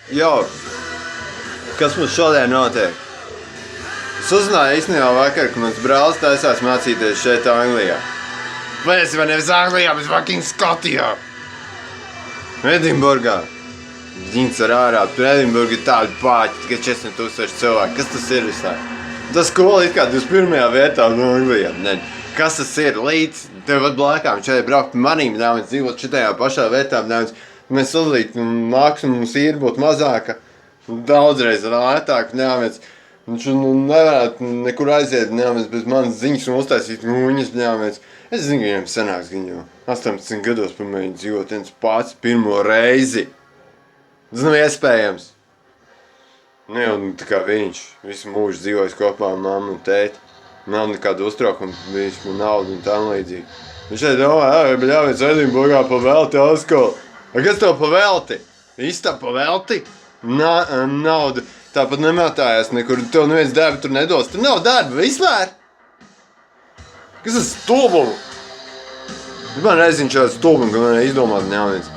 Jo, kas mums šodien notiek? Es uzzināju īstenībā vakar, ka mans brālis taisās mācīties šeit Anglijā. Vai es vai nevis Anglijā, bet fucking Skotijā. Edinburgā. Viņas ar ārā, tur Edinburga ir tādi pāķi, tikai 40,000 cilvēki. Kas tas ir visā? Tas skola it kā 21. vietā no Anglijā. Ne. Kas tas ir? Līdz tev pat blākām šeit braukt manīm, mēs dzīvot šitajā pašā vietā, mēs uzlīt, māksla mums ir būt mazāka, daudzreiz lētāk, viņš nevarētu nekur aiziet, bez manas ziņas un uztaisīt muņas, es zinu, ka viņam sanāks viņu 18 gados pamēģināt dzīvot viens pats pirmo reizi. Tas nav iespējams. Nu jau tā kā viņš visu mūžu dzīvojas kopā ar mammu un tēti. Nav nekāda uztraukuma, viņš man naudu un tam līdzīgi. Viņš šeit domā, jāviec Edinburgā pavelti Oskolu. Kas tev pavelti? Istaba pavelti? Nauda. Tāpat nemētājās nekur, tev neviens darba tur nedos. Tur nav darba vispār. Kas tas stulbumu? Man reiziņ šāds stulbumu, ka man izdomāt neviens.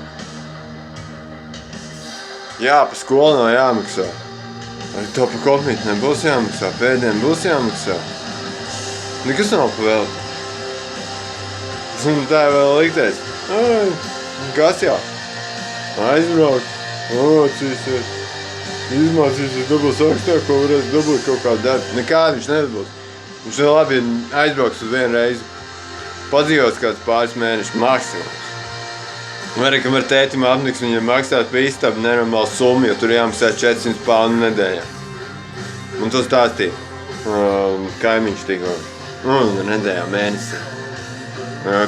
Jā, pa skolu nav jāmaksā. Arī to pa kopmītnēm būs jāmaksā, pēdiem būs jāmaksā. Nekas nav pavelti. Un tā vēl liktais. Kas jā? Aizbraukt, mācīsies, izmācīsies, dabūs augstāko, varēs dabūt kaut kādu darbu. Nekādu viņš nedabūs. Viņš labi aizbrauks uz vienu reizi. Padzīvos kāds pāris mēnešus maksimums. Un arī, kam ar tētim apniks, viņam maksāt pa istabu nenormālu summu, jo tur jāmaksā 400 poundu nedēļā. Un to stāstīja kaimiņš tikko. Nedēļā mēnesī.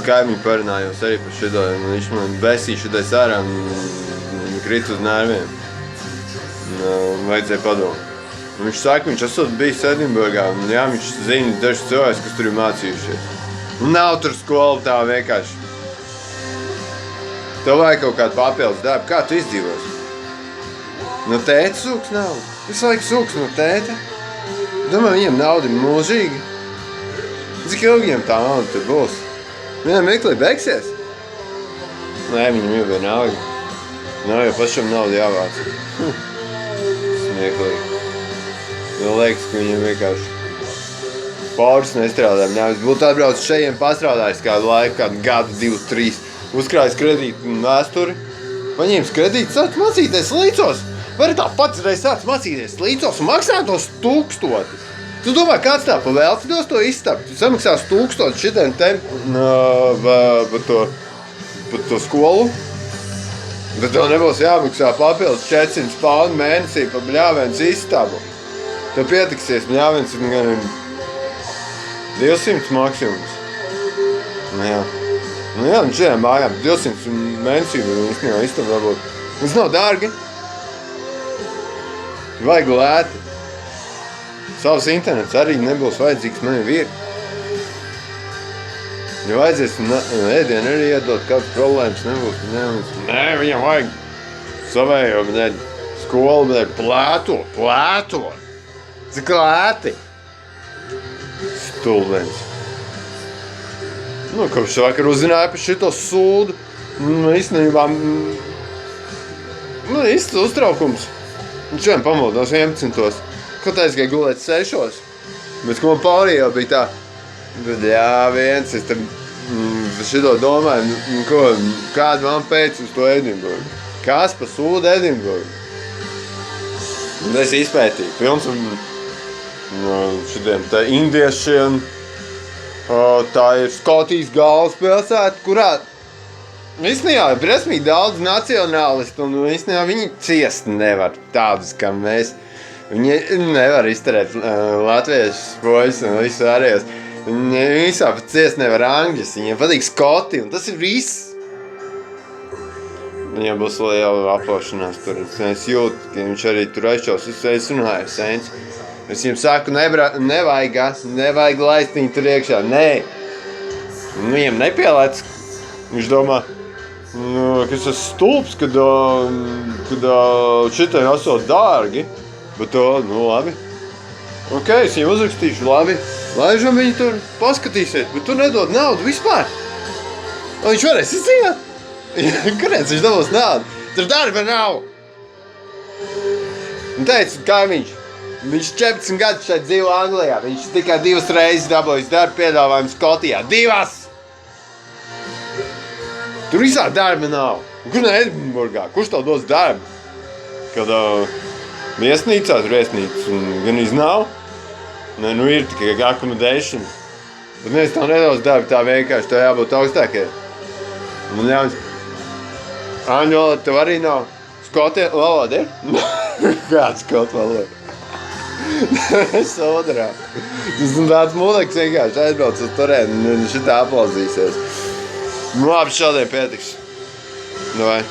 Kaimiņi parunājos arī par šito, un viņš man besīja šitais ārā un krīt uz nerviem. Vajadzēja padomu. Viņš saka, viņš esot bijis Edinburgā, un jā, viņš zina dažus cilvēkus, kas tur ir mācījušies. Un nav tur skola tā vienkārši. Tev vajag kaut kādu papildus darbu. Kā tu izdzīvos? No tēta sūks naudu. Visu laiku sūks no tēta. Domāju, viņiem nauda ir mūžīgi. Cik ilgi viņiem tā nauda tur būs? Viņam meklī beigsies? Nē, viņam jau vienalga. Nav jau pašam naudu jāvāc. Smieklīgi. Man liekas, ka viņam vienkārši pāris nestrādā. Viņš būtu atbraucis šeit pastrādājis kādu laiku, kādu gadu, 2, 3. Uzkrājis kredītu un vēsturi. Paņēmis kredītu, sāc mācīties līdzos. Vari tā pats reiz sāc mācīties līdzos un maksātos 1000. Tu domā, kāds tā pavēlti dos to istabu? Tu samaksās 1000 šitiem te par to skolu. Bet tev nebūs jāmaksā papildus 400 poundu mēnesī par bļāvēns istabu. Tev pietiksies bļāvēns ir gan 200 maksimums. Jā. Nu jā, un šajām mājām 200 mēnesī īstenībā istabu varbūt. Tas nav dārgi. Vajag lēti. Savs internets arī nebūs vajadzīgs, man jau ir. Ja vajadzēs ēdienu arī iedot, kāds problēmas nebūs. Nē, viņam vajag savējo, skolu, plēto. Cik lēti. Stulbens. Kopš vakar uzzināju par šito sūdu. Īstenībā, īsti uztraukums. Viņš vien pamodos 11. Kaut aizgāja gulēt 6. Bet, ko man pārī jau bija tā, viens, es tam šito domāju, kādu man pēc uz to Edinburgu. Kas pa sūdu Edinburgu? Un es izpētīju pilns šitiem tā indiešiem. Tā ir Skotijas galvaspilsēta, kurā īstenībā ir briesmīgi daudz nacionālistu, un īstenībā viņi ciest nevar tādus, kā mēs. Viņi nevar izturēt latviešu spoļus un visu ārējos. Viņi visā pat ciest nevar angļus, viņiem patīk Skoti, un tas ir viss. Viņam būs liela aplošanās tur. Es jūtu, ka viņš arī tur aizšaus. Es runāju ar Sēns. Es viņam saku, nevajag laist viņu tur iekšā. Nē. Viņam nepielēc. Viņš domā, ka es esmu stulbs, kad šitai esot dārgi. Bet to, labi. Ok, es viņam uzrakstīšu, labi. Laižam viņu tur, paskatīsiet, bet tu nedod naudu vispār. Un viņš varēs izdzīvot. Kāpēc viņš dabūs naudu? Tur darba nav. Un teica, kaimiņš, viņš 14 gadus šeit dzīvo Anglijā. Viņš tikai 2 reizes dabūjis darba piedāvājumu Skotijā. 2! Tur visā darba nav. Kur ne Edinburgā? Kurš tev dos darbu? Kad viesnīcā, tur viesnīcas gan nav. Ne, nu ir tikai accommodation. Bet mēs tev nedos darbu tā vienkārši, tev jābūt augstākai. Man jāvis. Āņu valoda tev arī nav. Skotija valoda ir? Kāds skotu valoda? Sodrā. Tas ir tāds mūleks vienkārši aizbrauc uz turēni un šitā aplauzīsies. Nu labi, šodien pietiks. Nu vai?